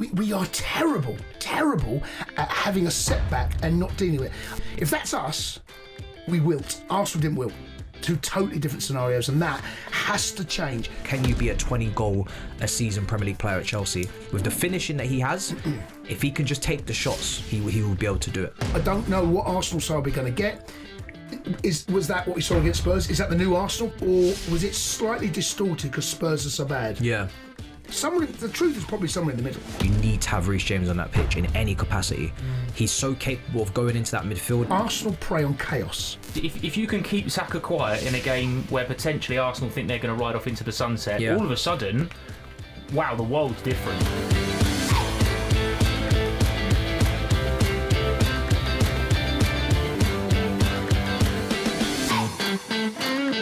We are terrible at having a setback and not dealing with it. If that's us, we wilt. Arsenal didn't wilt. Two totally different scenarios, and that has to change. Can you be a 20-goal a season Premier League player at Chelsea? With the finishing that he has, if he can just take the shots, he will be able to do it. I don't know what Arsenal side we're going to get. Was that what we saw against Spurs? Is that the new Arsenal? Or was it slightly distorted because Spurs are so bad? Yeah. The truth is probably somewhere in the middle. You need to have Reece James on that pitch in any capacity. He's so capable of going into that midfield. Arsenal prey on chaos. If you can keep Saka quiet in a game where potentially Arsenal think they're going to ride off into the sunset, all of a sudden, wow, the world's different.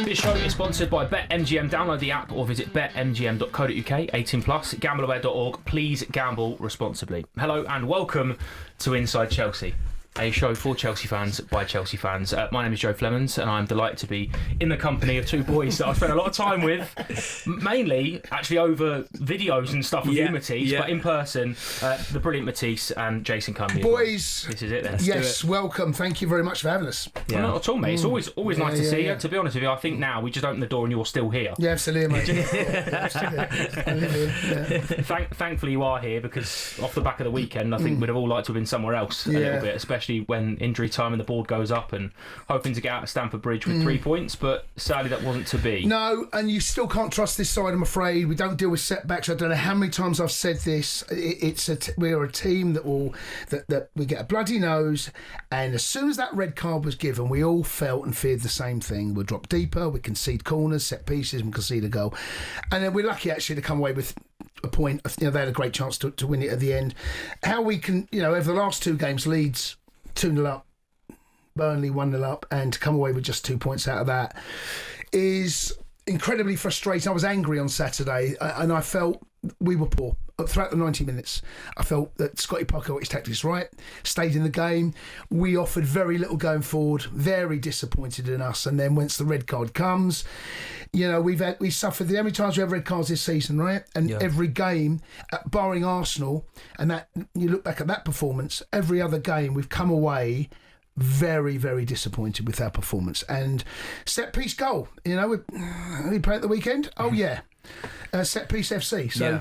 This show is sponsored by BetMGM. Download the app or visit betmgm.co.uk. 18 plus. Gambleaware.org. Please gamble responsibly. Hello and welcome to Inside Chelsea, a show for Chelsea fans by Chelsea fans. My name is Joe Flemons, and I'm delighted to be in the company of two boys that I've spent a lot of time with, mainly actually over videos and stuff with you, Matisse, but in person, the brilliant Matisse and Jason Cundy. Boys, this is it then. Yes, welcome. Thank you very much for having us. Well, not at all, mate. It's always nice to see you. To be honest with you, I think now we just open the door and you're still here. Yeah, absolutely, mate. Thankfully you are here, because off the back of the weekend, I think we'd have all liked to have been somewhere else a little bit, especially when injury time and the board goes up, and hoping to get out of Stamford Bridge with 3 points, but sadly that wasn't to be. No, and you still can't trust this side, I'm afraid. We don't deal with setbacks. I don't know how many times I've said this. We're a team that we get a bloody nose, and as soon as that red card was given, we all felt and feared the same thing. We'll drop deeper, we concede corners, set pieces, and concede a goal. And then we're lucky actually to come away with a point. They had a great chance to win it at the end. How we can, over the last 2 games, Leeds 2-0 up, Burnley 1-0 up, and to come away with just 2 points out of that is incredibly frustrating. I was angry on Saturday, and I felt we were poor throughout the 90 minutes. I felt that Scotty Parker got his tactics right, stayed in the game. We offered very little going forward, very disappointed in us. And then once the red card comes, we suffered. How many times we have red cards this season, right? And every game, barring Arsenal, and that you look back at that performance, every other game we've come away very, very disappointed with our performance. And set piece goal, we play at the weekend. Oh yeah. Set piece FC. So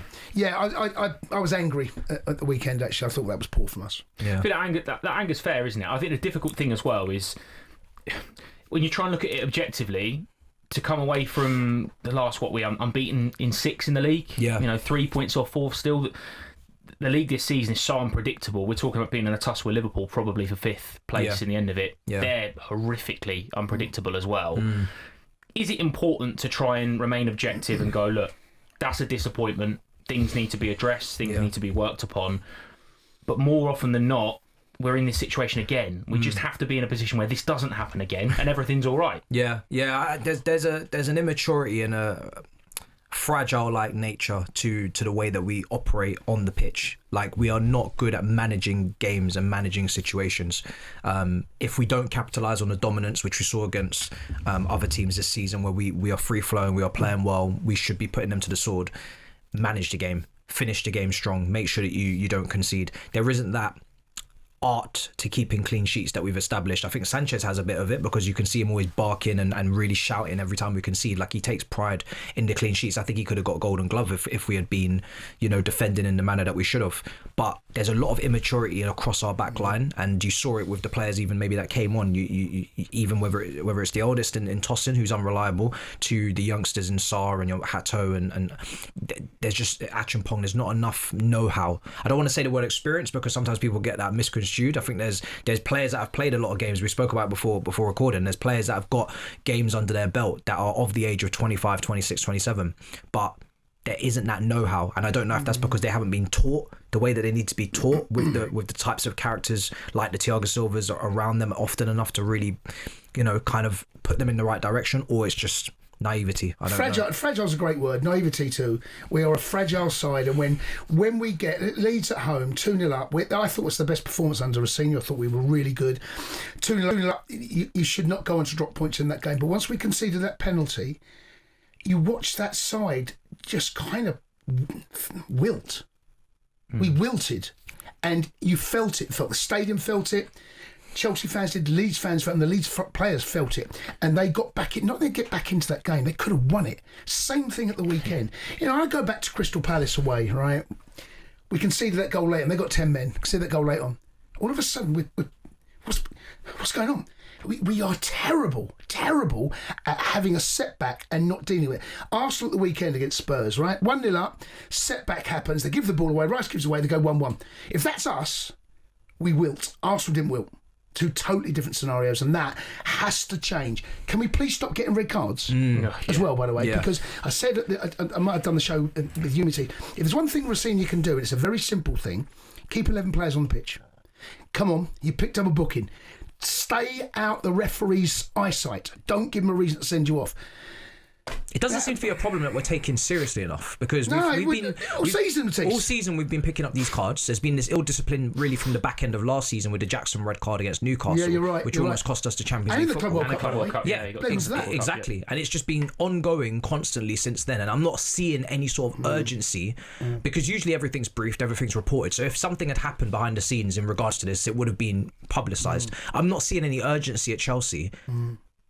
I was angry at the weekend. Actually, I thought that was poor from us. I think that anger's fair, isn't it? I think the difficult thing as well is when you try and look at it objectively, to come away from the last unbeaten in 6 in the league. 3 points off 4th still. The league this season is so unpredictable. We're talking about being in a tussle with Liverpool, probably for 5th place in the end of it. They're horrifically unpredictable as well. Is it important to try and remain objective and go, look, that's a disappointment, things need to be addressed, things need to be worked upon, but more often than not, we're in this situation again. We just have to be in a position where this doesn't happen again and everything's all right. There's an immaturity and a fragile-like nature to the way that we operate on the pitch. Like, we are not good at managing games and managing situations. If we don't capitalise on the dominance, which we saw against other teams this season, where we are free-flowing, we are playing well, we should be putting them to the sword. Manage the game, finish the game strong, make sure that you don't concede. There isn't that art to keeping clean sheets that we've established. I think Sanchez has a bit of it, because you can see him always barking and really shouting every time we concede. Like, he takes pride in the clean sheets. I think he could have got a golden glove if we had been, defending in the manner that we should have. But there's a lot of immaturity across our back line, and you saw it with the players even maybe that came on. You even whether it's the oldest in Tosin, who's unreliable, to the youngsters in Sarr and Hato, and there's just Achimpong. There's not enough know-how. I don't want to say the word experience, because sometimes people get that misconstrued. I think there's players that have played a lot of games. We spoke about before recording. There's players that have got games under their belt that are of the age of 25, 26, 27, but there isn't that know-how. And I don't know if that's because they haven't been taught the way that they need to be taught with the types of characters like the Thiago Silvas around them often enough to really, kind of put them in the right direction, or it's just naivety. I don't know. Fragile's a great word. Naivety too. We are a fragile side, and when we get Leeds at home 2-0 up, I thought it was the best performance under a senior. I thought we were really good. 2-0 up, you should not go on to drop points in that game. But once we conceded that penalty, you watch that side just kind of wilt. We wilted, and you felt it. Felt the stadium felt it. Chelsea fans did, Leeds fans felt it, and the Leeds players felt it, and they got back in. Not they get back into that game, they could have won it. Same thing at the weekend. I go back to Crystal Palace away, right? We conceded that goal late on. They got 10 men. Conceded that goal late on. All of a sudden, what's going on? We are terrible at having a setback and not dealing with it. Arsenal at the weekend against Spurs, right? 1-0 up, setback happens, they give the ball away, Rice gives away, they go 1-1. If that's us, we wilt. Arsenal didn't wilt. Two totally different scenarios, and that has to change. Can we please stop getting red cards as well, by the way? Yeah. Because I said, I might have done the show with Unity, if there's one thing Rossini can do, and it's a very simple thing, keep 11 players on the pitch. Come on, you picked up a booking. Stay out the referee's eyesight. Don't give him a reason to send you off. It doesn't seem to be a problem that we're taking seriously enough, because all season we've been picking up these cards. There's been this ill discipline really from the back end of last season with the Jackson red card against Newcastle, you're right, which almost cost us the Champions League football. And the Club World Cup. Yeah, exactly. And it's just been ongoing constantly since then. And I'm not seeing any sort of urgency, because usually everything's briefed, everything's reported. So if something had happened behind the scenes in regards to this, it would have been publicised. I'm not seeing any urgency at Chelsea.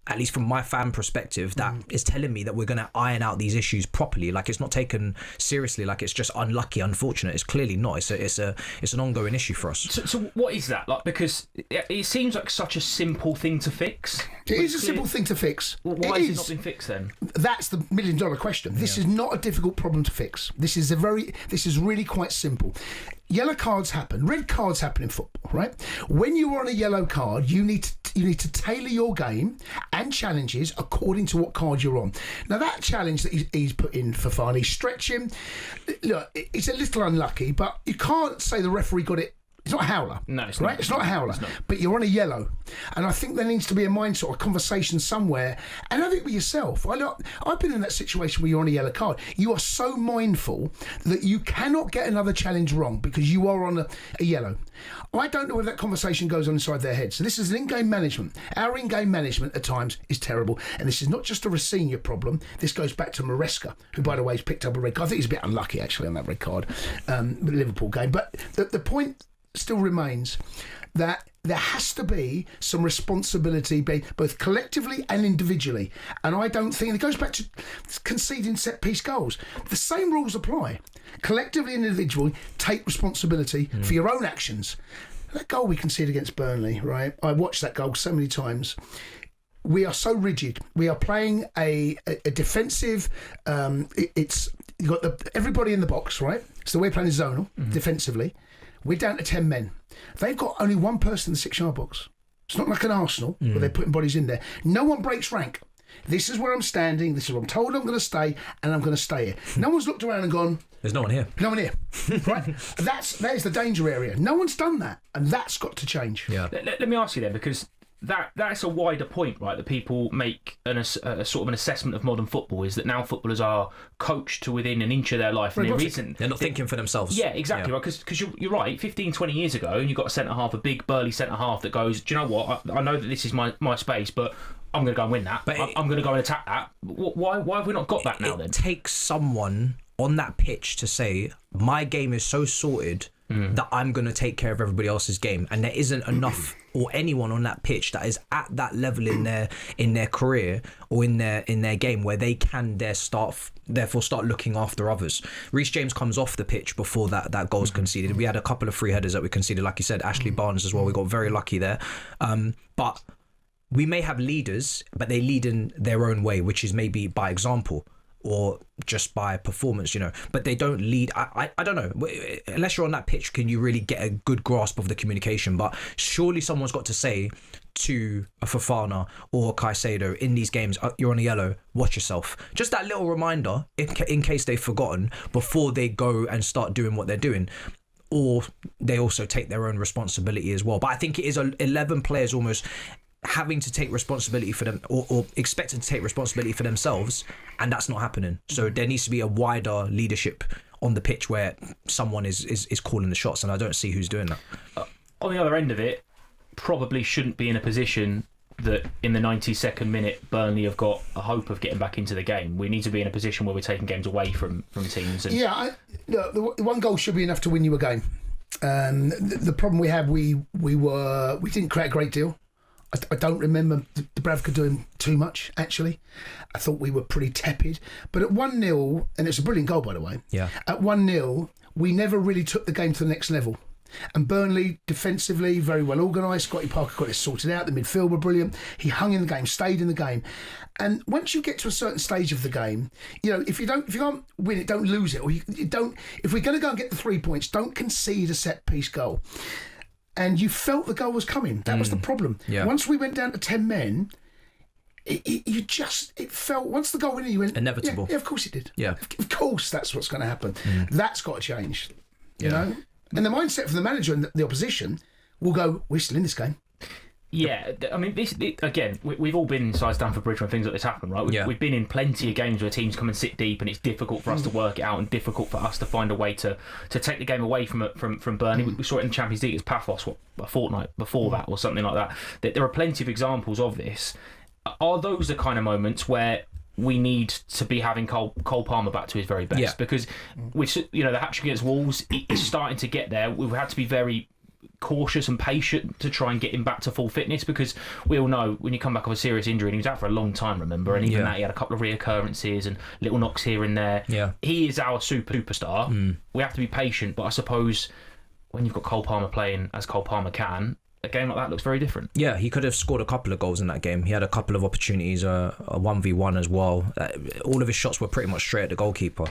At least from my fan perspective, that is telling me that we're going to iron out these issues properly. Like, it's not taken seriously. Like, it's just unlucky, unfortunate. It's clearly not. It's an ongoing issue for us. So what is that? Like, because it seems like such a simple thing to fix. It is a simple thing to fix. Why has it not been fixed then? That's the $1 million question. This is not a difficult problem to fix. This is really quite simple. Yellow cards happen. Red cards happen in football, right? When you are on a yellow card, you need to tailor your game and challenges according to what card you're on. Now, that challenge that he's put in for Fafana, he's stretching. Look, it's a little unlucky, but you can't say the referee got it. It's not a howler. No, it's right? not. It's not a howler. But you're on a yellow. And I think there needs to be a mindset or a conversation somewhere. And I think with yourself. I've been in that situation where you're on a yellow card. You are so mindful that you cannot get another challenge wrong because you are on a yellow. I don't know where that conversation goes on inside their head. So this is an in-game management. Our in-game management at times is terrible. And this is not just a Rossini problem. This goes back to Maresca, who, by the way, has picked up a red card. I think he's a bit unlucky, actually, on that red card, the Liverpool game. But the point still remains that there has to be some responsibility both collectively and individually, and I don't think, and it goes back to conceding set piece goals, the same rules apply. Collectively and individually, take responsibility for your own actions. That goal we conceded against Burnley, right? I watched that goal so many times. We are so rigid. We are playing a defensive. It's you've got everybody in the box, right? So we're playing zonal defensively. We're down to 10 men. They've got only one person in the 6-yard box. It's not like an Arsenal where they're putting bodies in there. No one breaks rank. This is where I'm standing. This is where I'm told I'm going to stay, and I'm going to stay here. No one's looked around and gone, there's no one here. No one here. Right? That is the danger area. No one's done that, and that's got to change. Yeah. Let me ask you then, because that's a wider point, right, that people make a sort of an assessment of modern football, is that now footballers are coached to within an inch of their life. And they're not thinking for themselves. Yeah, exactly. Right, because you're right, 15, 20 years ago, and you've got a centre-half, a big burly centre-half that goes, do you know what, I know that this is my space, but I'm going to go and win that. But I'm going to go and attack that. Why have we not got that now then? It takes someone on that pitch to say, my game is so sorted that I'm going to take care of everybody else's game, and there isn't enough or anyone on that pitch that is at that level in their career or in their game where they can therefore start looking after others. Reece James comes off the pitch before that goal's conceded. We had a couple of free headers that we conceded, like you said, Ashley Barnes as well. We got very lucky there, but we may have leaders, but they lead in their own way, which is maybe by example or just by performance, but they don't lead. I don't know, unless you're on that pitch, can you really get a good grasp of the communication? But surely someone's got to say to a Fafana or a Caicedo in these games, you're on a yellow, watch yourself. Just that little reminder in case they've forgotten before they go and start doing what they're doing. Or they also take their own responsibility as well. But I think it is 11 players almost having to take responsibility for them or expected to take responsibility for themselves, and that's not happening. So there needs to be a wider leadership on the pitch where someone is calling the shots, and I don't see who's doing that. On the other end of it, probably shouldn't be in a position that in the 92nd minute Burnley have got a hope of getting back into the game. We need to be in a position where we're taking games away from teams. And the one goal should be enough to win you a game. The problem we had, we didn't create a great deal. I don't remember Dubravka doing too much, actually. I thought we were pretty tepid. But at 1-0, and it's a brilliant goal, by the way, at 1-0, we never really took the game to the next level. And Burnley, defensively, very well organised. Scotty Parker got it sorted out. The midfield were brilliant. He hung in the game, stayed in the game. And once you get to a certain stage of the game, if you can't win it, don't lose it. Or you don't. If we're going to go and get the 3 points, don't concede a set piece goal. And you felt the goal was coming. That was the problem. Yeah. Once we went down to 10 men, it felt, once the goal went in, you went... Inevitable. Yeah, of course it did. Yeah. Of course that's what's going to happen. That's got to change, you know? And the mindset for the manager and the opposition will go, we're still in this game. Yeah, I mean, again, we've all been inside Stamford Bridge when things like this happen, right? We've been in plenty of games where teams come and sit deep, and it's difficult for us to work it out and difficult for us to find a way to take the game away from Burnley. We saw it in the Champions League as Paphos, a fortnight before that or something like that. There are plenty of examples of this. Are those the kind of moments where we need to be having Cole Palmer back to his very best? Because the hat-trick against Wolves is starting to get there. We've had to be very cautious and patient to try and get him back to full fitness, because we all know when you come back off a serious injury, and he was out for a long time, remember, and even that he had a couple of reoccurrences and little knocks here and there. He is our superstar. We have to be patient, but I suppose when you've got Cole Palmer playing as Cole Palmer can, a game like that looks very different. Yeah, he could have scored a couple of goals in that game. He had a couple of opportunities, a 1v1 as well. All of his shots were pretty much straight at the goalkeeper.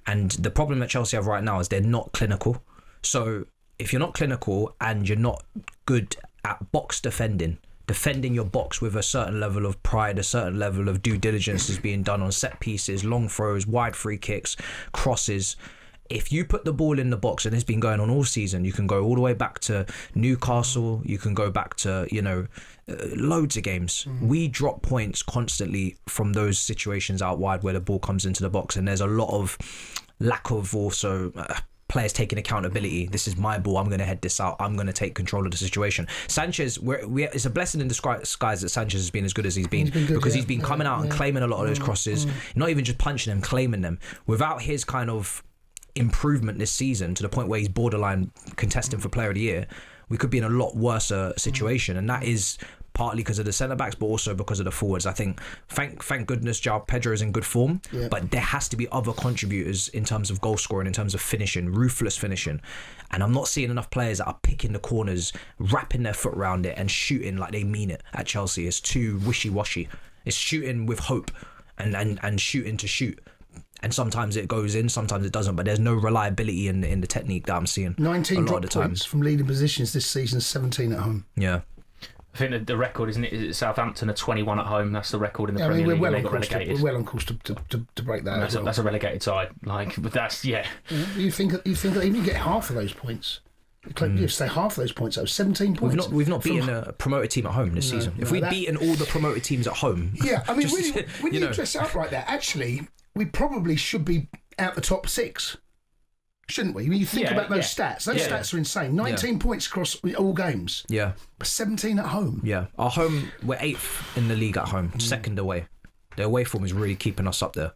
And the problem that Chelsea have right now is they're not clinical. So if you're not clinical and you're not good at box defending your box with a certain level of pride, a certain level of due diligence is being done on set pieces, long throws, wide free kicks, crosses. If you put the ball in the box, and it's been going on all season, you can go all the way back to Newcastle, you can go back to, loads of games. We drop points constantly from those situations out wide where the ball comes into the box, and there's a lot of lack of also players taking accountability. This is my ball, I'm going to head this out, I'm going to take control of the situation. Sanchez, it's a blessing in disguise that Sanchez has been as good as he's been, because he's been coming out and claiming a lot of those crosses, not even just punching them, claiming them. Without his kind of improvement this season to the point where he's borderline contesting for Player of the Year, we could be in a lot worse situation, and that is partly because of the centre backs, but also because of the forwards. I think thank goodness Pedro is in good form, but there has to be other contributors in terms of goal scoring, in terms of finishing, ruthless finishing, and I'm not seeing enough players that are picking the corners, wrapping their foot around it and shooting like they mean it at Chelsea. It's too wishy-washy. It's shooting with hope and shooting to shoot. And sometimes it goes in, sometimes it doesn't. But there's no reliability in the technique that I'm seeing. 19 drop points from leading positions this season, 17 at home. Yeah. I think that the record, isn't it? Is it Southampton are 21 at home? That's the record in the Premier League. We're well on course to break that. That's a relegated side. But that's You think that even you get half of those points. You say half of those points, 17 points. We've not beaten a promoted team at home this season. If we'd beaten all the promoted teams at home, really, when you dress it up like that, actually, we probably should be out the top 6, shouldn't we? When you think about those stats, stats are insane. 19 points across all games. Yeah, but 17 at home. Yeah, our home, we're 8th in the league at home, second away. The away form is really keeping us up there.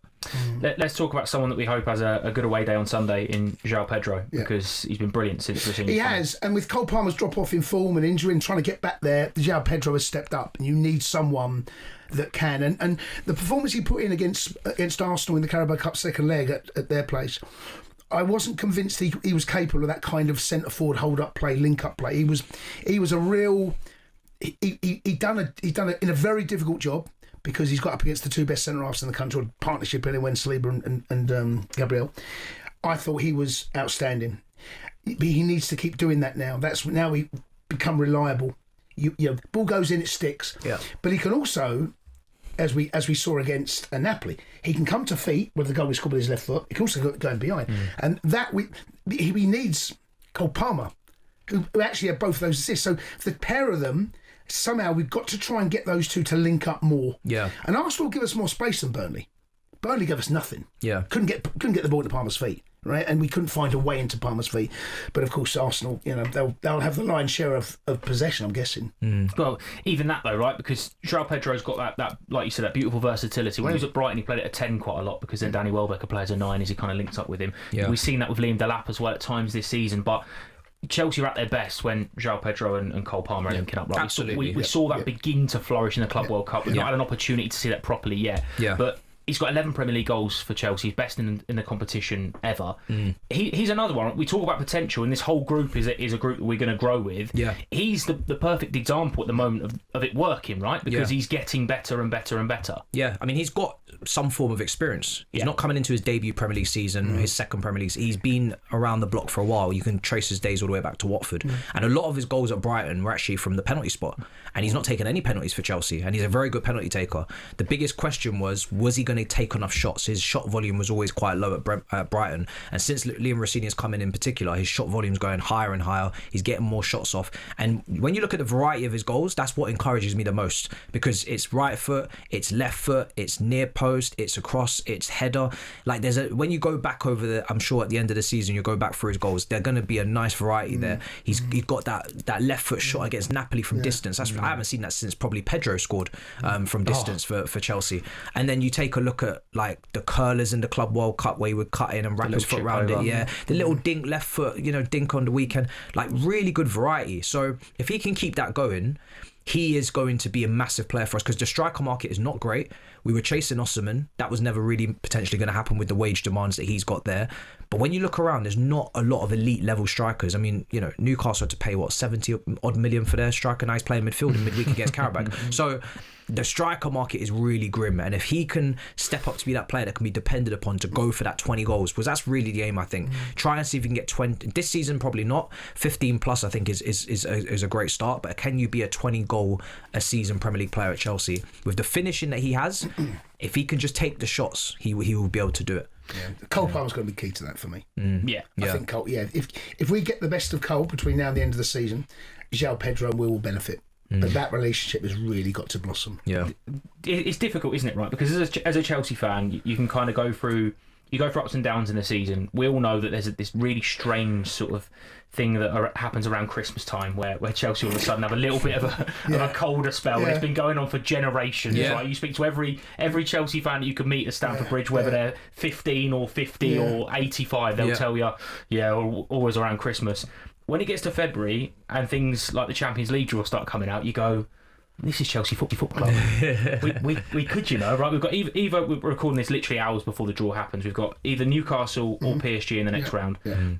Let's talk about someone that we hope has a good away day on Sunday in João Pedro, because he's been brilliant since the season. He has, and with Cole Palmer's drop off in form and injury and trying to get back there, João Pedro has stepped up, and you need someone that can. And the performance he put in against Arsenal in the Carabao Cup second leg at their place, I wasn't convinced he was capable of that kind of centre forward hold up play, link up play. He was a real. He done it in a very difficult job, because he's got up against the 2 best centre-halves in the country, partnership anyway, Saliba and Gabriel. I thought he was outstanding. But he needs to keep doing that now. Now he become reliable. Ball goes in, it sticks. Yeah. But he can also, as we saw against Napoli, he can come to feet, where the goal was scored with his left foot. He can also go in behind. And that he needs Cole Palmer, who actually had both of those assists. So the pair of them, somehow we've got to try and get those two to link up more. Yeah. And Arsenal give us more space than Burnley. Burnley gave us nothing. Yeah. Couldn't get the ball to Palmer's feet. right? And we couldn't find a way into Palmer's feet. But of course, Arsenal, they'll have the lion's share of possession, I'm guessing. Well, even that though, right? Because João Pedro's got that, like you said, that beautiful versatility. When he was at Brighton, he played at a 10 quite a lot, because then Danny Welbeck plays a 9 as he kind of links up with him. Yeah. We've seen that with Liam Delap as well at times this season, but Chelsea are at their best when João Pedro and Cole Palmer are linking up. Right? Absolutely. We saw that begin to flourish in the Club World Cup. We've not had an opportunity to see that properly yet. Yeah. But he's got 11 Premier League goals for Chelsea. He's best in the competition ever. He's another one. We talk about potential, and this whole group is a group that we're going to grow with. Yeah. He's the perfect example at the moment of it working, right? Because he's getting better and better and better. Yeah, I mean, he's got some form of experience. He's not coming into his debut Premier League season, his second Premier League. He's been around the block for a while. You can trace his days all the way back to Watford. And a lot of his goals at Brighton were actually from the penalty spot. And he's not taken any penalties for Chelsea. And he's a very good penalty taker. The biggest question was he going to take enough shots? His shot volume was always quite low at Brighton. And since Liam Rossini has come in particular, his shot volume's going higher and higher. He's getting more shots off. And when you look at the variety of his goals, that's what encourages me the most. Because it's right foot, it's left foot, it's near post, it's across, it's header. Like when you go back over I'm sure at the end of the season, you go back through his goals, they're going to be a nice variety there. He's got that left foot shot against Napoli from distance. I haven't seen that since probably Pedro scored from distance for Chelsea. And then you take a look at like the curlers in the Club World Cup where he would cut in and wrap his foot around it. Yeah, the little dink left foot, dink on the weekend. Like really good variety. So if he can keep that going, he is going to be a massive player for us, because the striker market is not great. We were chasing Osimhen. That was never really potentially going to happen with the wage demands that he's got there. But when you look around, there's not a lot of elite level strikers. I mean, Newcastle had to pay 70 odd million for their striker. Now he's playing midfield in midweek against Karabakh. So the striker market is really grim, and if he can step up to be that player that can be depended upon to go for that 20 goals, because that's really the aim, I think. Try and see if you can get 20 this season. Probably not 15 plus. I think is a great start, but can you be a 20 goal a season Premier League player at Chelsea with the finishing that he has? If he can just take the shots, he will be able to do it. Yeah. Cole Palmer's going to be key to that for me. I think Cole. Yeah, if we get the best of Cole between now and the end of the season, João Pedro will benefit. But that relationship has really got to blossom. Yeah, it's difficult, isn't it? Right, because as a Chelsea fan, you can kind of go through ups and downs in the season. We all know that there's this really strange sort of thing that happens around Christmas time, where Chelsea all of a sudden have a little bit of a colder spell. And it's been going on for generations. Right, you speak to every Chelsea fan that you could meet at Stamford Bridge, whether they're 15 or 50 or 85, they'll tell you, always around Christmas. When it gets to February and things like the Champions League draw start coming out, you go, this is Chelsea Football Club. we could, right? We've got either we're recording this literally hours before the draw happens. We've got either Newcastle or PSG in the next round.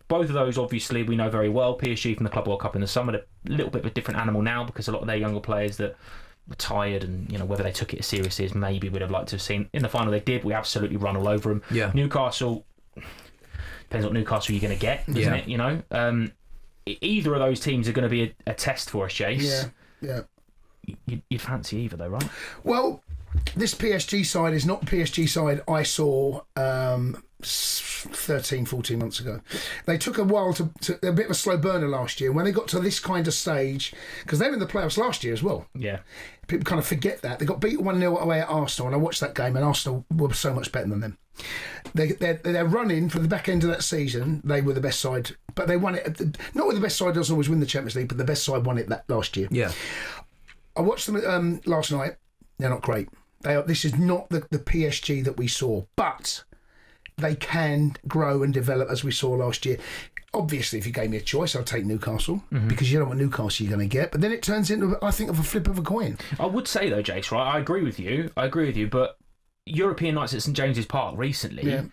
Both of those, obviously, we know very well. PSG from the Club World Cup in the summer, a little bit of a different animal now, because a lot of their younger players that were tired, and whether they took it as seriously as maybe we'd have liked to have seen. In the final, they did. We absolutely run all over them. Newcastle, depends what Newcastle you're going to get, doesn't it? Either of those teams are going to be a test for us, Jace. Yeah. You'd fancy either, though, right? Well, this PSG side is not the PSG side I saw 13, 14 months ago. They took a while to a bit of a slow burner last year. When they got to this kind of stage, because they were in the playoffs last year as well. Yeah. People kind of forget that. They got beat 1-0 away at Arsenal, and I watched that game, and Arsenal were so much better than them. They're running for the back end of that season. They were the best side, but they won it. Not with the best side doesn't always win the Champions League, but the best side won it that last year. Yeah. I watched them last night. They're not great. This is not the PSG that we saw, but they can grow and develop as we saw last year. Obviously, if you gave me a choice, I'd take Newcastle, because you don't know what Newcastle you're going to get. But then it turns into, I think, of a flip of a coin. I would say, though, Jace, right? I agree with you, but European nights at St James's Park recently,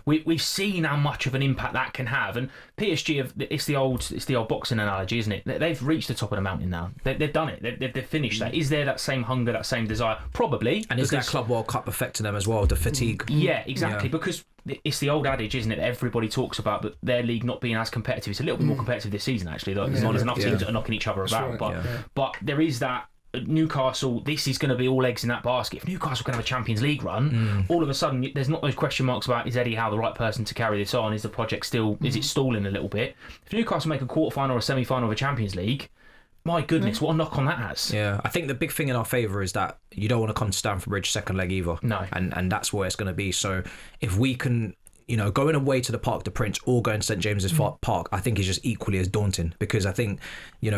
we've seen how much of an impact that can have. And PSG, it's the old boxing analogy, isn't it? They've reached the top of the mountain now. They've done it. They've finished that. Is there that same hunger, that same desire? Probably. And is that Club World Cup affecting them as well? The fatigue. Yeah, exactly. Because it's the old adage, isn't it, that everybody talks about, but their league not being as competitive. It's a little bit more competitive this season, actually. There's enough teams that are knocking each other about. Right, but there is that. Newcastle, this is going to be all eggs in that basket. If Newcastle can have a Champions League run, all of a sudden there's not those question marks about, is Eddie Howe the right person to carry this on? Is the project still, is it stalling a little bit? If Newcastle make a quarter-final or a semi-final of a Champions League, my goodness, what a knock on that has. Yeah, I think the big thing in our favour is that you don't want to come to Stamford Bridge second leg either. No. And that's where it's going to be. So if we can going away to the Parc des Princes or going to St James's Park, I think is just equally as daunting, because I think,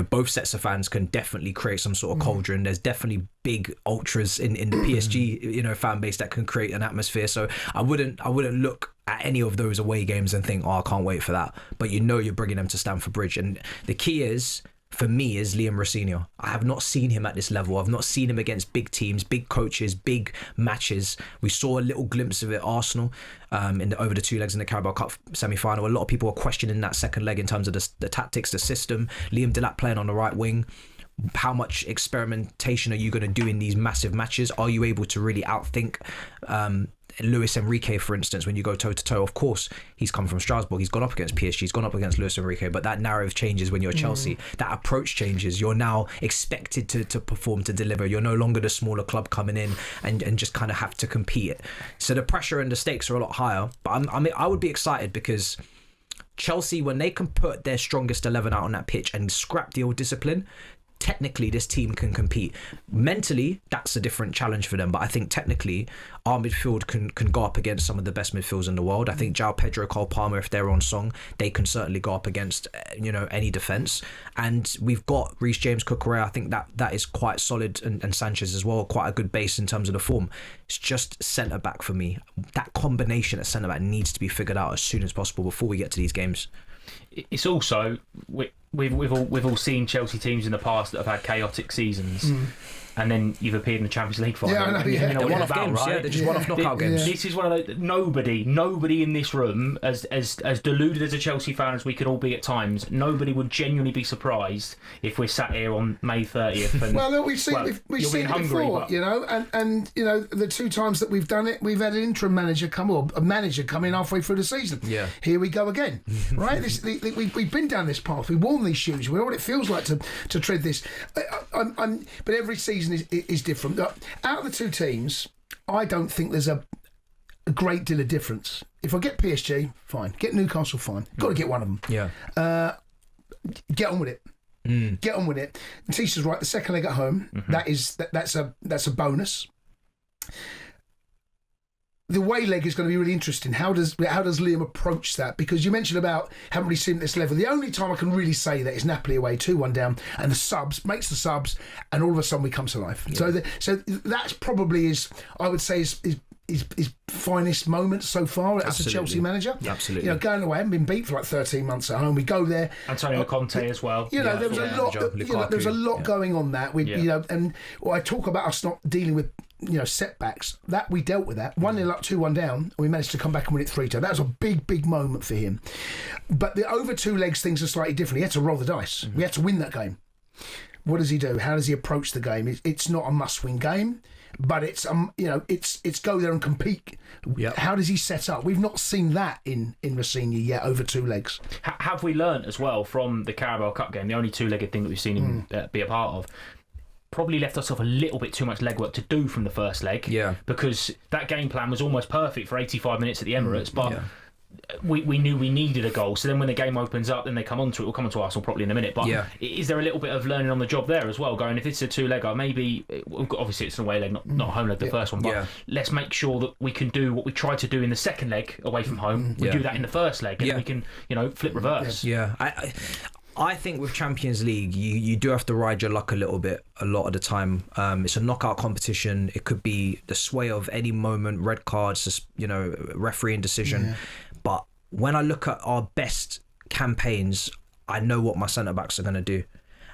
both sets of fans can definitely create some sort of cauldron. There's definitely big ultras in the PSG, fan base that can create an atmosphere. So I wouldn't look at any of those away games and think, I can't wait for that. But you're bringing them to Stamford Bridge. And the key is, for me, is Liam Rossini. I have not seen him at this level. I've not seen him against big teams, big coaches, big matches. We saw a little glimpse of it, Arsenal, over the 2 legs in the Carabao Cup semi-final. A lot of people were questioning that second leg in terms of the tactics, the system. Liam Delap playing on the right wing. How much experimentation are you going to do in these massive matches? Are you able to really outthink Luis Enrique, for instance, when you go toe-to-toe? Of course, he's come from Strasbourg. He's gone up against PSG. He's gone up against Luis Enrique. But that narrative changes when you're Chelsea. That approach changes. You're now expected to perform, to deliver. You're no longer the smaller club coming in and just kind of have to compete. So the pressure and the stakes are a lot higher. But I would be excited, because Chelsea, when they can put their strongest 11 out on that pitch and scrap the old discipline, technically this team can compete. Mentally, that's a different challenge for them, but I think technically our midfield can go up against some of the best midfields in the world. I think João Pedro, Cole Palmer, if they're on song, they can certainly go up against any defence. And we've got Reece James, Cucurella. I think that is quite solid, and Sanchez as well, quite a good base in terms of the form. It's just centre back for me. That combination at centre back needs to be figured out as soon as possible before we get to these games. It's also, we've all seen Chelsea teams in the past that have had chaotic seasons, and then you've appeared in the Champions League final. Yeah, I know, yeah. They're one-off games, right? They're just one-off knockout games. This is one of those. Nobody in this room, as deluded as a Chelsea fan as we can all be at times, nobody would genuinely be surprised if we're sat here on May 30th. And, well, look, we've seen it before, and the 2 times that we've done it, we've had an interim manager come in halfway through the season. Yeah. Here we go again, right? We've been down this path. We've worn these shoes. We know what it feels like to tread this. But every season is different. Out of the 2 teams, I don't think there's a great deal of difference. If I get PSG, fine. Get Newcastle, fine. Got to get one of them. Yeah. Get on with it. Get on with it. Matisse is right. The second leg at home, that's a bonus. The away leg is going to be really interesting. How does Liam approach that? Because you mentioned about haven't really seen at this level. The only time I can really say that is Napoli away, 2-1 down, and makes the subs, and all of a sudden we come to life. Yeah. So that's probably his finest moment so far as a Chelsea manager. Absolutely. Going away, haven't been beat for like 13 months at home. We go there. Antonio Conte as well. There was a lot going on that. And I talk about us not dealing with setbacks. That we dealt with that. 1-0 up, 2-1 down, and we managed to come back and win it 3-2. That was a big moment for him. But the over 2 legs things are slightly different. He had to roll the dice. We had to win that game. What does he do? How does he approach the game? It's not a must-win game, but it's go there and compete. Yep. How does he set up? We've not seen that in Rossini yet over 2 legs. Have we learnt as well from the Carabao Cup game, the only 2-legged thing that we've seen him be a part of? Probably left ourselves a little bit too much legwork to do from the first leg. Yeah. Because that game plan was almost perfect for 85 minutes at the Emirates, but we knew we needed a goal. So then when the game opens up, then they come onto it. We'll come onto Arsenal properly in a minute. But is there a little bit of learning on the job there as well? Going, if it's a 2-legger, maybe obviously it's an away leg, not a home leg, the first one. But let's make sure that we can do what we tried to do in the second leg away from home. We do that in the first leg, and we can flip reverse. Yeah. I think with Champions League, you do have to ride your luck a little bit, a lot of the time. It's a knockout competition. It could be the sway of any moment, red cards, refereeing decision. Yeah. But when I look at our best campaigns, I know what my centre-backs are going to do.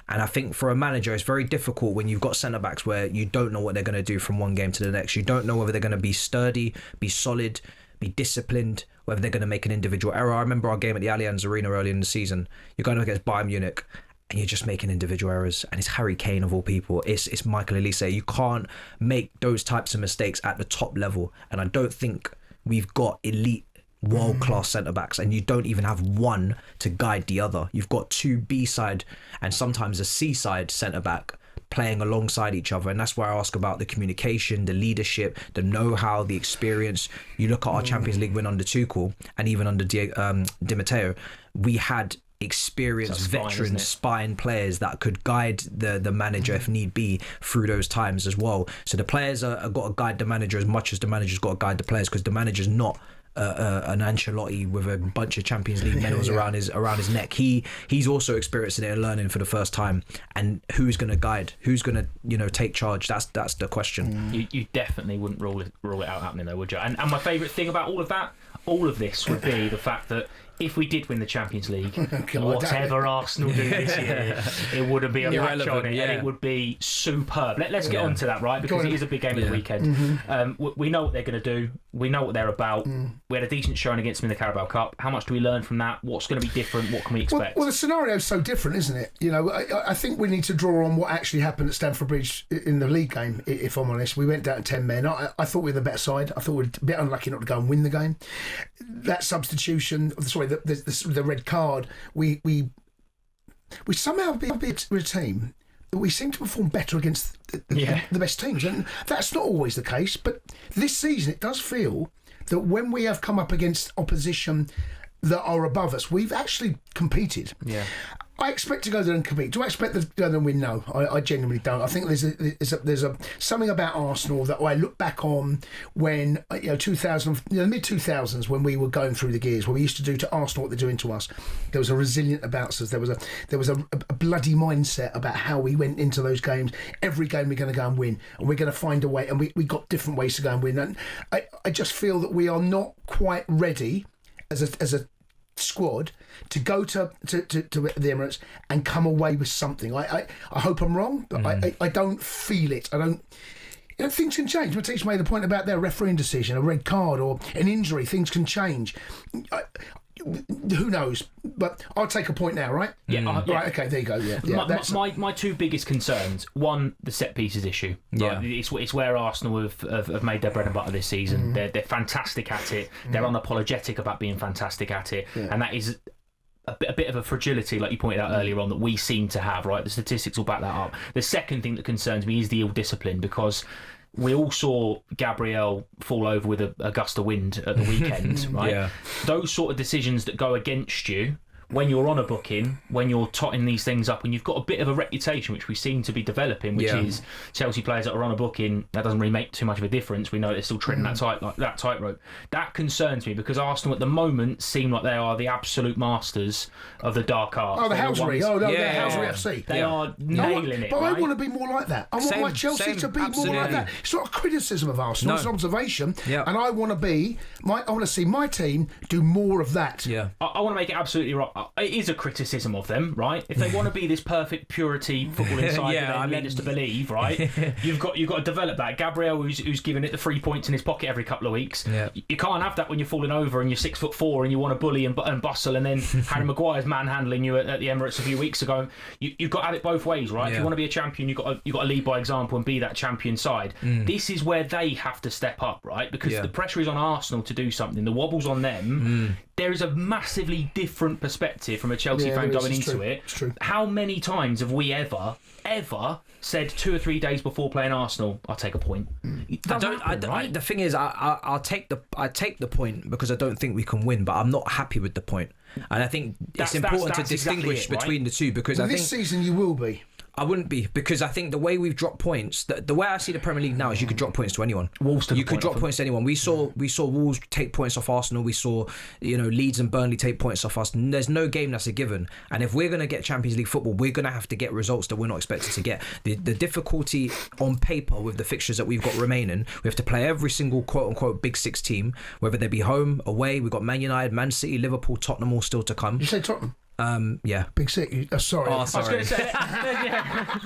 And I think for a manager, it's very difficult when you've got centre-backs where you don't know what they're going to do from one game to the next. You don't know whether they're going to be sturdy, be solid, be disciplined, whether they're going to make an individual error. I remember our game at the Allianz Arena early in the season. You're going up against Bayern Munich and you're just making individual errors. And it's Harry Kane of all people. It's Michael Elise. You can't make those types of mistakes at the top level. And I don't think we've got elite world-class centre-backs, and you don't even have one to guide the other. You've got 2 B-side and sometimes a C-side centre-back playing alongside each other, and that's where I ask about the communication, the leadership, the know-how, the experience. You look at our Champions League win under Tuchel and even under Di Matteo, we had experienced veteran spine players that could guide the manager if need be through those times as well. So the players are got to guide the manager as much as the manager's got to guide the players, because the manager's not an Ancelotti with a bunch of Champions League medals around his neck. He's also experiencing it and learning for the first time. And who's going to guide? Who's going to take charge? That's the question. You definitely wouldn't rule it out happening though, would you? And my favourite thing about all of this would be the fact that if we did win the Champions League, whatever Arsenal do this year, it wouldn't be a match on it, and it would be superb. Let's get on to that, right? Because it is a big game of the weekend. We know what they're going to do. We know what they're about. We had a decent showing against them in the Carabao Cup. How much do we learn from that? What's going to be different? What can we expect? Well, the scenario's so different, isn't it? You know, I think we need to draw on what actually happened at Stamford Bridge in the league game, if I'm honest. We went down to 10 men. I thought we were the better side. I thought we were a bit unlucky not to go and win the game. That substitution, the red card, we somehow be a team that we seem to perform better against the best teams, and that's not always the case. But this season, it does feel that when we have come up against opposition that are above us, we've actually competed. Yeah. I expect to go there and compete. Do I expect to go there and win? No, I genuinely don't. I think there's something about Arsenal that I look back on when mid 2000s when we were going through the gears, when we used to do to Arsenal what they're doing to us. There was a resilience about us. There was a bloody mindset about how we went into those games. Every game we're going to go and win, and we're going to find a way. And we got different ways to go and win. And I just feel that we are not quite ready as a squad to go to the Emirates and come away with something. I hope I'm wrong, but I don't feel it. I don't. You know, things can change. Matisse made the point about their refereeing decision, a red card or an injury. Things can change. Who knows? But I'll take a point now, right? Yeah. Right. Okay. There you go. Yeah. My two biggest concerns. One, the set pieces issue. Right? It's where Arsenal have made their bread and butter this season. They're fantastic at it. They're unapologetic about being fantastic at it, and that is a bit of a fragility, like you pointed out earlier on, that we seem to have. Right, the statistics will back that up. The second thing that concerns me is the ill discipline, because we all saw Gabriel fall over with a gust of wind at the weekend, right? Yeah. Those sort of decisions that go against you when you're on a booking, when you're totting these things up, and you've got a bit of a reputation, which we seem to be developing, which is Chelsea players that are on a booking, that doesn't really make too much of a difference. We know they're still treading that tightrope. That concerns me, because Arsenal at the moment seem like they are the absolute masters of the dark arts. Oh, the Housery. They're Housery FC. They are nailing it. But I want to be more like that. I want my Chelsea to be more like that. It's not a criticism of Arsenal, it's an observation. And I want to see my team do more of that. Yeah. I want to make it absolutely right. It is a criticism of them, right? If they want to be this perfect purity football inside that they lead us to believe, right? You've got to develop that. Gabriel, who's giving it the 3 points in his pocket every couple of weeks. Yeah. You can't have that when you're falling over and you're 6'4" and you want to bully and bustle, and then Harry Maguire's manhandling you at the Emirates a few weeks ago. You've got to have it both ways, right? If you want to be a champion, you've got to lead by example and be that champion side. This is where they have to step up, right? Because the pressure is on Arsenal to do something. The wobble's on them. There is a massively different perspective from a Chelsea fan going into it. It's true. How many times have we ever said 2 or 3 days before playing Arsenal, I'll take a point? Right? The thing is, I'll take the point, because I don't think we can win, but I'm not happy with the point. And I think it's important to distinguish between the two, because this season you will be. I wouldn't be, because I think the way we've dropped points, the way I see the Premier League now is you could drop points to anyone. You could drop points to anyone. We saw Wolves take points off Arsenal. We saw Leeds and Burnley take points off us. There's no game that's a given. And if we're going to get Champions League football, we're going to have to get results that we're not expected to get. The difficulty on paper with the fixtures that we've got remaining, we have to play every single quote unquote Big Six team, whether they be home, away. We've got Man United, Man City, Liverpool, Tottenham all still to come. You say Tottenham? Yeah. Big Six. Sorry. Oh, sorry. I was going to say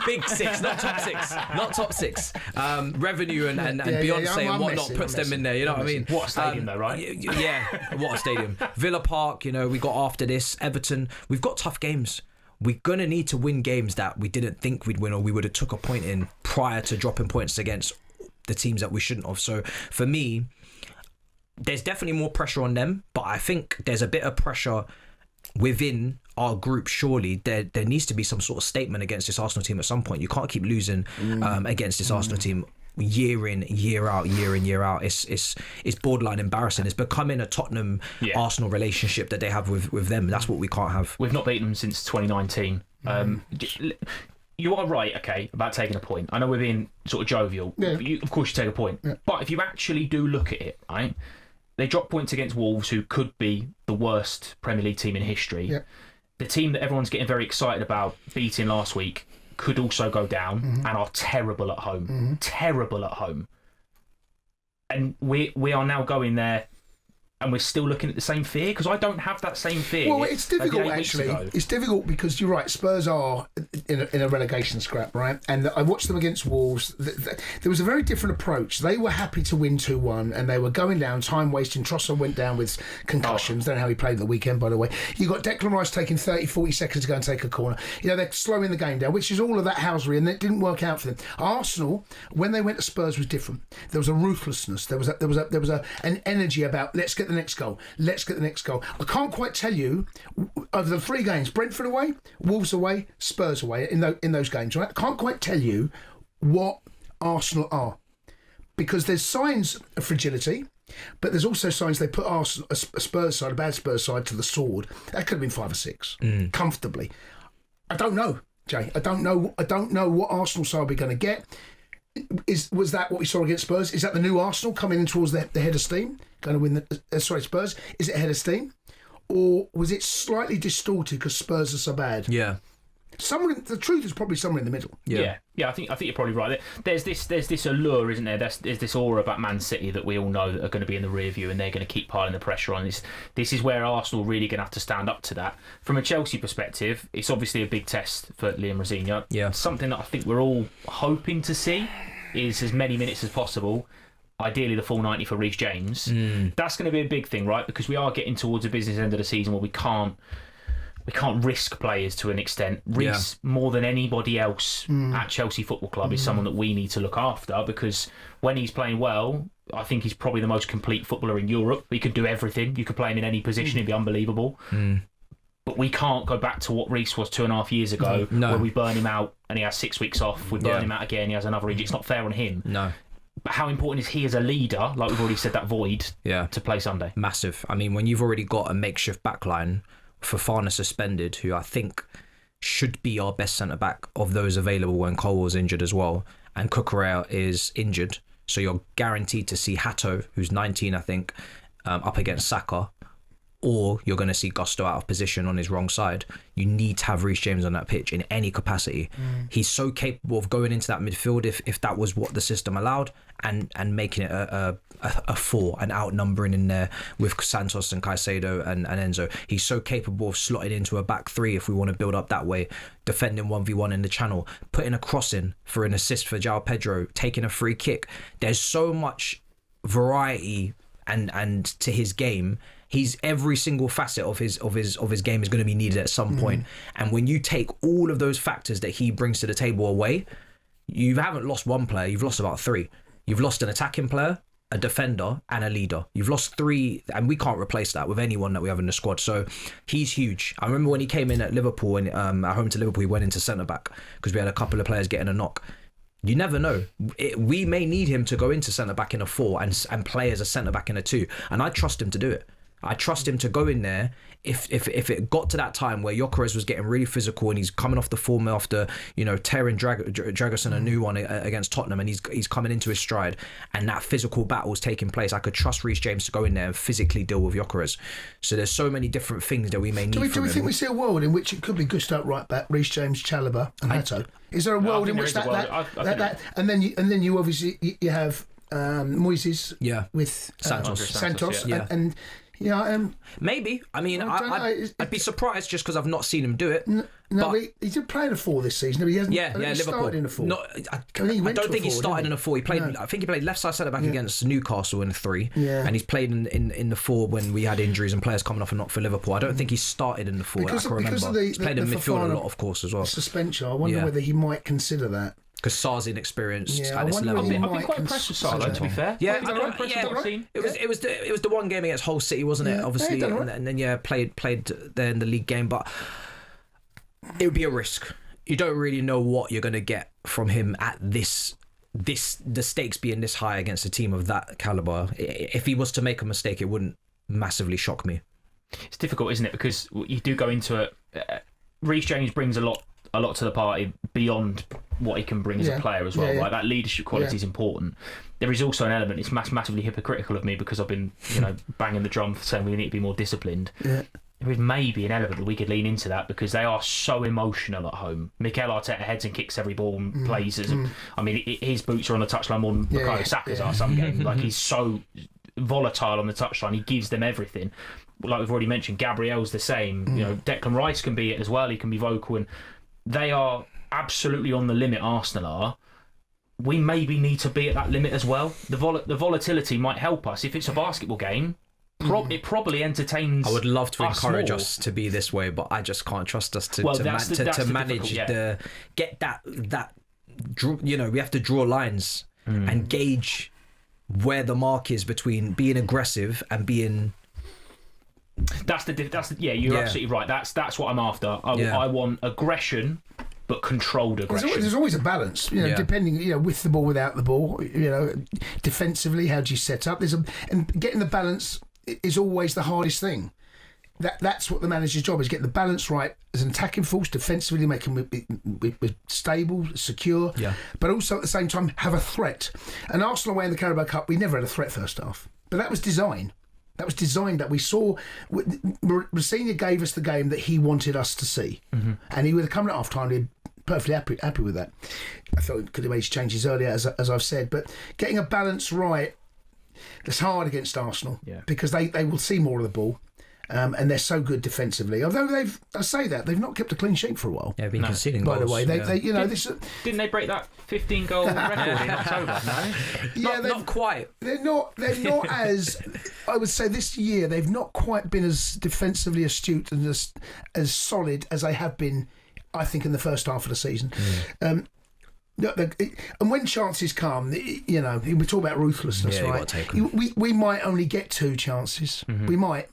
Big Six, not top six. Not top six. Revenue and Beyonce and whatnot puts them in there. You know what I mean? What a stadium, though, right? Yeah. What a stadium. Villa Park. We got after this. Everton. We've got tough games. We're going to need to win games that we didn't think we'd win, or we would have took a point in prior to dropping points against the teams that we shouldn't have. So for me, there's definitely more pressure on them, but I think there's a bit of pressure within our group. Surely there needs to be some sort of statement against this Arsenal team at some point. You can't keep losing against this Arsenal team year in, year out. It's borderline embarrassing. It's becoming a Tottenham Arsenal relationship that they have with them. That's what we can't have. We've not beaten them since 2019. You are right, okay, about taking a point. I know we're being sort of jovial. Of course you take a point. But if you actually do look at it, right, they dropped points against Wolves, who could be the worst Premier League team in history. Yep. The team that everyone's getting very excited about beating last week could also go down and are terrible at home. Terrible at home. And we are now going there and we're still looking at the same fear, because I don't have that same fear. Well, it's difficult, actually. It's difficult because you're right, Spurs are in a relegation scrap, right? And I watched them against Wolves. There was a very different approach. They were happy to win 2-1 and they were going down, time wasting. Trossard went down with concussions. Don't know how he played the weekend, by the way. You got Declan Rice taking 30, 40 seconds to go and take a corner. You know, they're slowing the game down, which is all of that housery, and it didn't work out for them. Arsenal, when they went to Spurs, was different. There was a ruthlessness. There was an energy about, let's get the next goal. Let's get the next goal. I can't quite tell you, over the 3 games, Brentford away, Wolves away, Spurs away, in those games, right? I can't quite tell you what Arsenal are. Because there's signs of fragility, but there's also signs they put Arsenal, a Spurs side, a bad Spurs side, to the sword. That could have been 5 or 6, comfortably. I don't know, Jay. I don't know what Arsenal side we're going to get. Was that what we saw against Spurs? Is that the new Arsenal coming in towards the head of steam, going to win Spurs? Is it head of steam, or was it slightly distorted because Spurs are so bad? Yeah. The truth is probably somewhere in the middle. Yeah. I think you're probably right. There's this allure, isn't there? There's this aura about Man City that we all know that are going to be in the rear view, and they're going to keep piling the pressure on. This is where Arsenal are really going to have to stand up to that. From a Chelsea perspective, it's obviously a big test for Liam Rosenior. Yeah. Something that I think we're all hoping to see is as many minutes as possible. Ideally, the full 90 for Reece James. That's going to be a big thing, right? Because we are getting towards the business end of the season where we can't risk players to an extent. Reece, more than anybody else at Chelsea Football Club, is someone that we need to look after, because when he's playing well, I think he's probably the most complete footballer in Europe. He could do everything. You could play him in any position. He'd be unbelievable. But we can't go back to what Reece was 2.5 years ago, where we burn him out and he has 6 weeks off. We burn him out again, he has another injury. It's not fair on him. No. But how important is he as a leader, like we've already said, that void, to play Sunday? Massive. I mean, when you've already got a makeshift backline, Fofana suspended, who I think should be our best centre-back of those available when Cole was injured as well, and Cucurella is injured, so you're guaranteed to see Hato, who's 19, I think, up against Saka, or you're going to see Gusto out of position on his wrong side. You need to have Reece James on that pitch in any capacity. He's so capable of going into that midfield if that was what the system allowed, and making it a 4 and outnumbering in there with Santos and Caicedo and Enzo. He's so capable of slotting into a back 3 if we want to build up that way, defending 1v1 in the channel, putting a cross in for an assist for João Pedro, taking a free kick. There's so much variety and to his game. He's every single facet of his game is going to be needed at some point. And when you take all of those factors that he brings to the table away, you haven't lost one player, you've lost about 3. You've lost an attacking player, a defender, and a leader. You've lost 3, and we can't replace that with anyone that we have in the squad. So he's huge. I remember when he came in at Liverpool, and at home to Liverpool, he went into centre back because we had a couple of players getting a knock. You never know. We may need him to go into centre back in a 4 and play as a centre back in a 2, and I trust him to do it. I trust him to go in there if it got to that time where Gyökeres was getting really physical and he's coming off the form after, tearing Dragusin a new one against Tottenham, and he's coming into his stride and that physical battle is taking place. I could trust Reece James to go in there and physically deal with Gyökeres. So there's so many different things that we may need. Do we think we see a world in which it could be Gusto at right back, Reece James, Chalobah and Hato? Is there a world in which that and then you obviously you have Moises with Santos and maybe. I mean, I'd be surprised just because I've not seen him do it. He did play in a 4 this season. He hasn't. Liverpool started in a 4. I don't think he started in a 4. He played. I think he played left side centre back against Newcastle in a 3. And he's played in the 4 when we had injuries and players coming off and not for Liverpool. I don't think he started in the 4. I can remember. He's played in midfield a lot, of course, as well. Suspension. I wonder whether he might consider that. Because Sar's inexperienced at this level. I've been quite impressed with Sar, though, to be fair. It was the one game against Hull City, wasn't it? Obviously, and then played there in the league game, but it would be a risk. You don't really know what you're going to get from him at the stakes being this high against a team of that caliber. If he was to make a mistake, it wouldn't massively shock me. It's difficult, isn't it? Because you do go into it. Reece James brings a lot to the party beyond what he can bring as a player as well. Right, that leadership quality is important. There is also an element. It's massively hypocritical of me because I've been, banging the drum saying we need to be more disciplined. Yeah. There is maybe an element that we could lean into that because they are so emotional at home. Mikel Arteta heads and kicks every ball and plays as. I mean, his boots are on the touchline more than Bukayo Saka's are some games. Like, he's so volatile on the touchline. He gives them everything. Like we've already mentioned, Gabriel's the same. Declan Rice can be it as well. He can be vocal, and they are absolutely on the limit. Arsenal are. We maybe need to be at that limit as well. The volatility might help us if it's a basketball game. It probably entertains. I would love to encourage more. us to be this way, but I just can't trust us to manage get that. We have to draw lines and gauge where the mark is between being aggressive and being. You're absolutely right. That's what I'm after. I want aggression, but controlled aggression. There's always a balance, depending, with the ball, without the ball, defensively, how do you set up? And getting the balance is always the hardest thing. That's what the manager's job is: get the balance right as an attacking force, defensively making it stable, secure, but also at the same time have a threat. And Arsenal away in the Carabao Cup, we never had a threat first half, but that was design. That was designed that we saw. Rosenior gave us the game that he wanted us to see, and he would have come at half time. He'd perfectly happy with that. I thought he could have made changes earlier, as I've said, but getting a balance right, it's hard against Arsenal because they will see more of the ball. And they're so good defensively. Although they've not kept a clean sheet for a while. Yeah, been conceding goals. By the way, didn't they break that 15-goal record in October? No, not quite. They're not as. I would say this year they've not quite been as defensively astute and as solid as they have been. I think in the first half of the season. And when chances come, we talk about ruthlessness, right? We might only get 2 chances. We might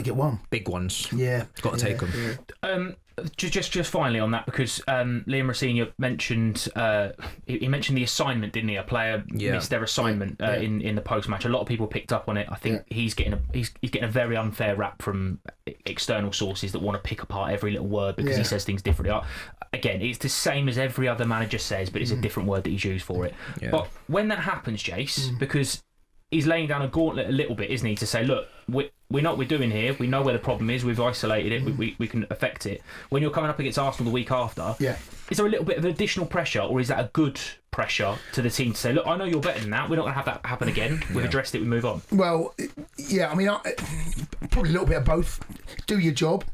get 1. Big ones. Yeah. Got to take them. Just finally on that, because Liam Rosenior mentioned he mentioned the assignment, didn't he? A player missed their assignment in the post match. A lot of people picked up on it. I think he's getting a very unfair rap from external sources that want to pick apart every little word because he says things differently. Again, it's the same as every other manager says, but it's a different word that he's used for it. Yeah. But when that happens, Jace, because he's laying down a gauntlet a little bit, isn't he, to say, look, we know what we're doing here, we know where the problem is, we've isolated it, we can affect it. When you're coming up against Arsenal the week after, is there a little bit of additional pressure, or is that a good pressure to the team to say, look, I know you're better than that, we're not going to have that happen again, we've addressed it, we move on? Well, I mean, probably a little bit of both. Do your job.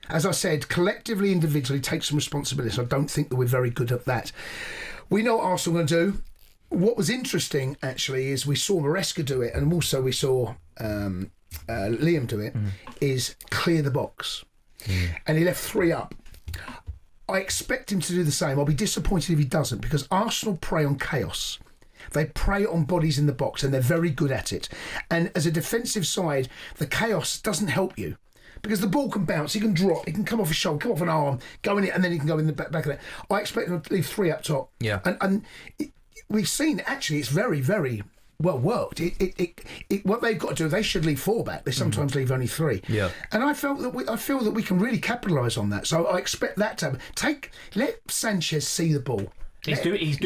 As I said, collectively, individually, take some responsibility. So I don't think that we're very good at that. We know what Arsenal are going to do. What was interesting, actually, is we saw Maresca do it, and also we saw Liam do it, is clear the box. And he left 3 up. I expect him to do the same. I'll be disappointed if he doesn't, because Arsenal prey on chaos. They prey on bodies in the box, and they're very good at it. And as a defensive side, the chaos doesn't help you. Because the ball can bounce, he can drop, he can come off a shoulder, come off an arm, go in it, and then he can go in the back of it. I expect him to leave 3 up top. Yeah. And we've seen, actually, it's very, very well worked. What they've got to do, they should leave 4 back. They sometimes leave only 3. Yeah. And I feel that we can really capitalise on that. So I expect that to let Sanchez see the ball. He's doing.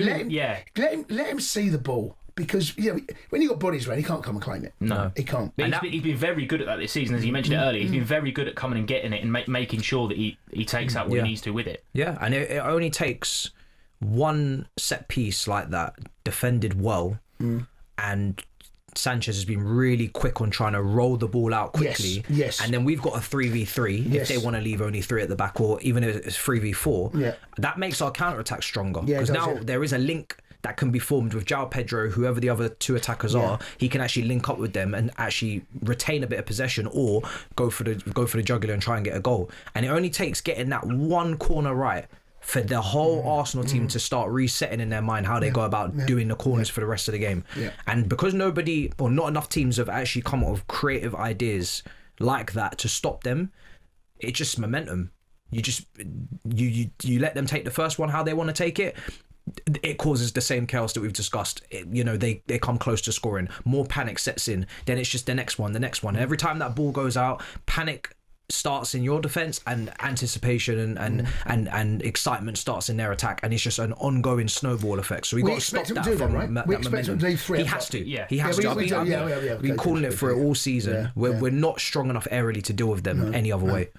Let him see the ball. Because when you've got bodies around, he can't come and claim it. No, he can't. He's been very good at that this season, as you mentioned it earlier. He's been very good at coming and getting it and making sure that he takes out what he needs to with it. Yeah, and it only takes one set piece like that, defended well, and Sanchez has been really quick on trying to roll the ball out quickly. Yes. And then we've got a 3v3 if they want to leave only 3 at the back, or even if it's 3v4. Yeah. That makes our counter-attack stronger. Because there is a link that can be formed with João Pedro, whoever the other 2 attackers are. He can actually link up with them and actually retain a bit of possession, or go for the jugular and try and get a goal. And it only takes getting that one corner right for the whole Arsenal team to start resetting in their mind how they go about doing the corners for the rest of the game. Yeah. And because not enough teams have actually come up with creative ideas like that to stop them, it's just momentum. You let them take the first one how they want to take it. It causes the same chaos that we've discussed. They come close to scoring. More panic sets in. Then it's just the next one. Every time that ball goes out, panic starts in your defence, and anticipation and excitement starts in their attack, and it's just an ongoing snowball effect. So we've got to stop that from that we expect him to leave three. He has to. Yeah. He has to. We've been calling it for it all season. We're not strong enough aerially to deal with them any other way.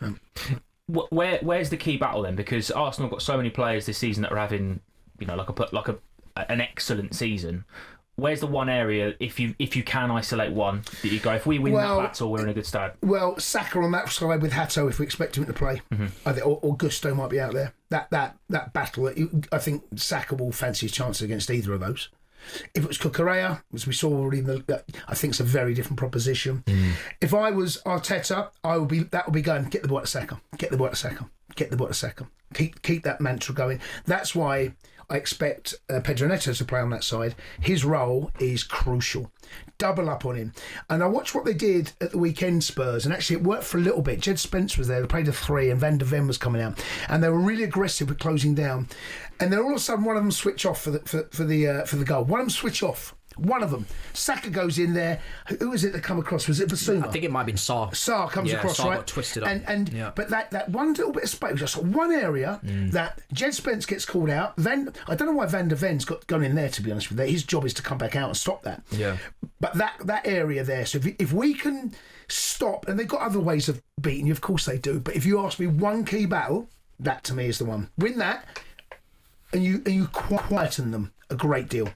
Where's the key battle then? Because Arsenal got so many players this season that are having, an excellent season. Where's the one area, if you can isolate one, that you go, if we win that battle, we're in a good start? Well, Saka on that side with Hato, if we expect him to play, I think, or Gusto might be out there. That battle, I think Saka will fancy his chances against either of those. If it was Cucurella, as we saw already, I think it's a very different proposition. If I was Arteta, that would be going, get the ball to Saka, get the ball to Saka, get the ball to Saka. Keep that mantra going. That's why I expect Pedro Neto to play on that side. His role is crucial. Double up on him. And I watched what they did at the weekend, Spurs, and actually it worked for a little bit. Jed Spence was there, they played a 3, and Van der Ven was coming out, and they were really aggressive with closing down. And then all of a sudden one of them switch off for the goal. One of them switch off. One of them. Saka goes in there. Who was it that come across? Was it Basuma? I think it might have been Saka. Saka comes across, Saka right? Got twisted up. But that one little bit of space, just one area that Jed Spence gets called out. I don't know why Van der Ven's gone in there, to be honest with you. His job is to come back out and stop that. Yeah. But that area there, so if we can stop, and they've got other ways of beating you, of course they do, but if you ask me one key battle, that to me is the one. Win that, and you quieten them a great deal.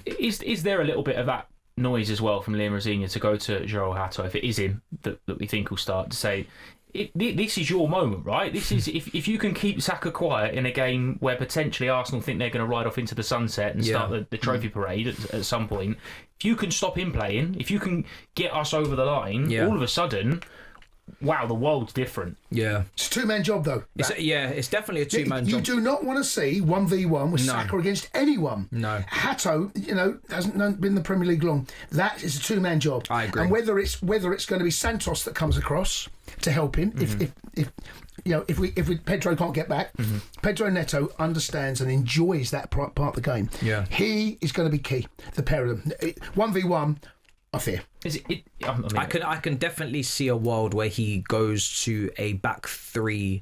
Is there a little bit of that noise as well from Liam Rosenior to go to Joel Hato, if it is him that we think will start, to say, this is your moment, right? This is if you can keep Saka quiet in a game where potentially Arsenal think they're going to ride off into the sunset and start the trophy parade at some point, if you can stop him playing, if you can get us over the line, all of a sudden, wow, the world's different. Yeah. It's a two-man job, though. It's definitely a two-man job. You do not want to see 1v1 with Saka against anyone. No. Hato, hasn't been in the Premier League long. That is a two-man job. I agree. And whether it's going to be Santos that comes across to help him, if Pedro can't get back, Pedro Neto understands and enjoys that part of the game. Yeah. He is going to be key. The pair of them. 1v1, I fear. I can definitely see a world where he goes to a back 3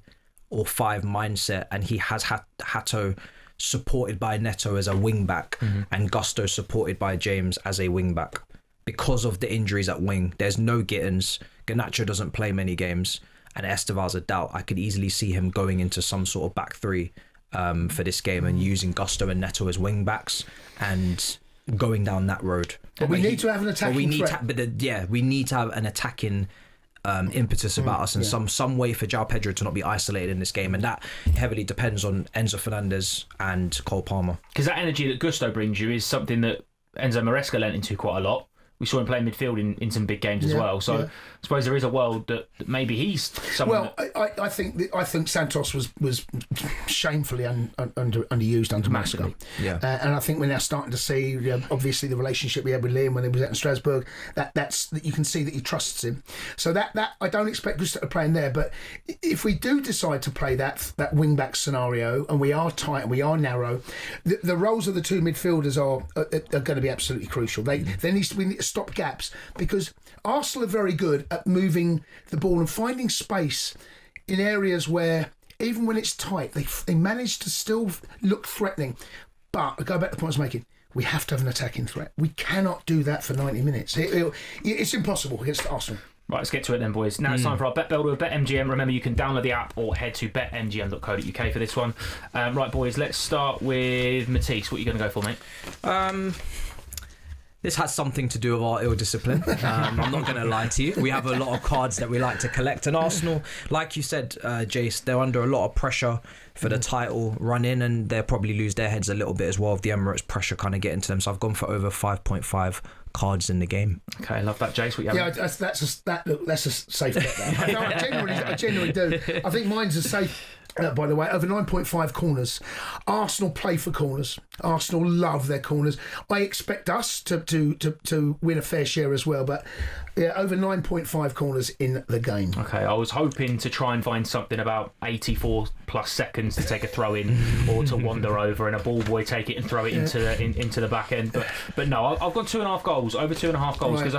or 5 mindset, and he has Hato supported by Neto as a wing back, and Gusto supported by James as a wing back. Because of the injuries at wing, there's no Gittins. Garnacho doesn't play many games, and Estevar's a doubt. I could easily see him going into some sort of back 3 for this game, and using Gusto and Neto as wing backs and going down that road. But we need to have an attacking threat. We need to have an attacking impetus about us, and some way for João Pedro to not be isolated in this game, and that heavily depends on Enzo Fernandez and Cole Palmer. Because that energy that Gusto brings you is something that Enzo Maresca lent into quite a lot. We saw him play midfield in some big games as well. So I suppose there is a world that maybe he's someone. Well, I think Santos was shamefully underused under Maresca. Yeah. And I think we're now starting to see, obviously, the relationship we had with Liam when he was out in Strasbourg. That you can see that he trusts him. So that I don't expect Gusto to play in there. But if we do decide to play that wing back scenario, and we are tight and we are narrow, the roles of the two midfielders are going to be absolutely crucial. We need to stop gaps, because Arsenal are very good at moving the ball and finding space in areas where, even when it's tight, they manage to still look threatening. But I go back to the point I was making. We have to have an attacking threat. We cannot do that for 90 minutes. It's impossible against Arsenal. Right, let's get to it then, boys. Now it's time for our Bet Builder with BetMGM. Remember, you can download the app or head to betmgm.co.uk for this one. Right, boys, let's start with Matisse. What are you going to go for, mate? This has something to do with our ill discipline. I'm not going to lie to you. We have a lot of cards that we like to collect. And Arsenal, like you said, Jace, they're under a lot of pressure for the title run in, and they'll probably lose their heads a little bit as well if the Emirates pressure kind of get into them. So I've gone for over 5.5 cards in the game. Okay, I love that, Jace. What you have? That's a safe bet. I genuinely do. I think mine's a safe. By the way, over 9.5 corners. Arsenal play for corners. Arsenal love their corners. I expect us to win a fair share as well, but yeah, over 9.5 corners in the game. Okay, I was hoping to try and find something about 84 plus seconds to take a throw in or to wander over and a ball boy take it and throw it into the back end. But no, I've got 2.5 goals, over 2.5 goals, because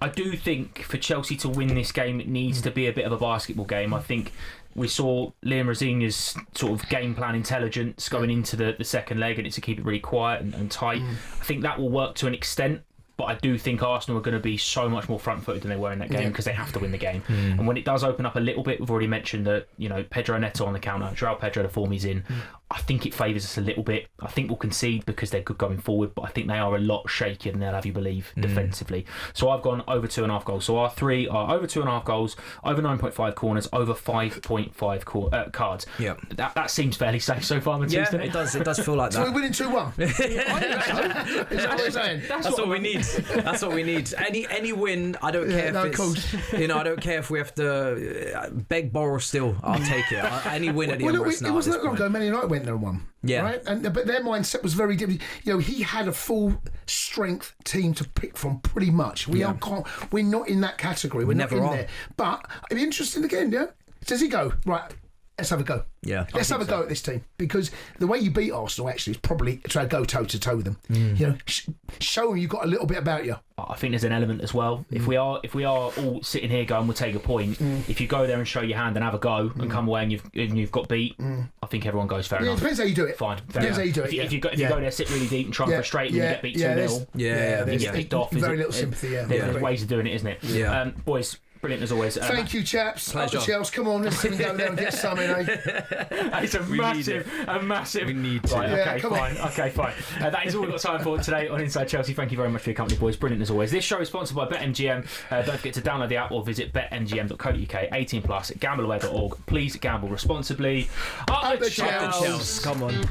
I do think for Chelsea to win this game, it needs to be a bit of a basketball game. I think we saw Liam Rosenior's sort of game plan intelligence going into the second leg, and it's to keep it really quiet and tight. I think that will work to an extent, but I do think Arsenal are going to be so much more front-footed than they were in that game because they have to win the game. And when it does open up a little bit, we've already mentioned that, you know, Pedro Neto on the counter, João Pedro, the form he's in. I think it favours us a little bit. I think we'll concede because they're good going forward, but I think they are a lot shakier than they'll have you believe defensively. So I've gone over 2.5 goals. So our 3 are over 2.5 goals, over 9.5 corners, over 5.5 cards. Yeah, that seems fairly safe so far, Matisse. Yeah, it does. It does feel like that. So we're winning 2-1. Is that what you're saying? That's what we need. That's what we need. Any win, I don't care if it's, you know, I don't care if we have to beg, borrow, steal. I'll take it. Any win at the Emirates now. It wasn't that long ago. Man United went there and won. Yeah. Right? But their mindset was very different. You know, he had a full strength team to pick from pretty much. We're not in that category. We're never not in there. But it'd be interesting again, yeah? Does he go, right, let's have a go. Yeah. Let's have a go at this team, because the way you beat Arsenal actually is probably to go toe to toe with them. You know, show them you've got a little bit about you. I think there's an element as well. If we are all sitting here going, we'll take a point. If you go there and show your hand and have a go and come away and you've got beat, I think everyone goes fair enough. It depends how you do it. Fine. Depends how you do it. If you go there, sit really deep and try and frustrate and you get beat 2-0. You get picked off. Very little sympathy. There's ways of doing it, isn't it? Yeah. Boys, brilliant as always. Thank you, chaps. Pleasure. Up the Chelsea. Come on, let's go there and get something, eh? It's a massive. We need to. Right, okay, fine. That is all we've got time for today on Inside Chelsea. Thank you very much for your company, boys. Brilliant as always. This show is sponsored by BetMGM. Don't forget to download the app or visit betmgm.co.uk. 18 plus. Gambleaware.org. Please gamble responsibly. Up the Chelsea. Come on.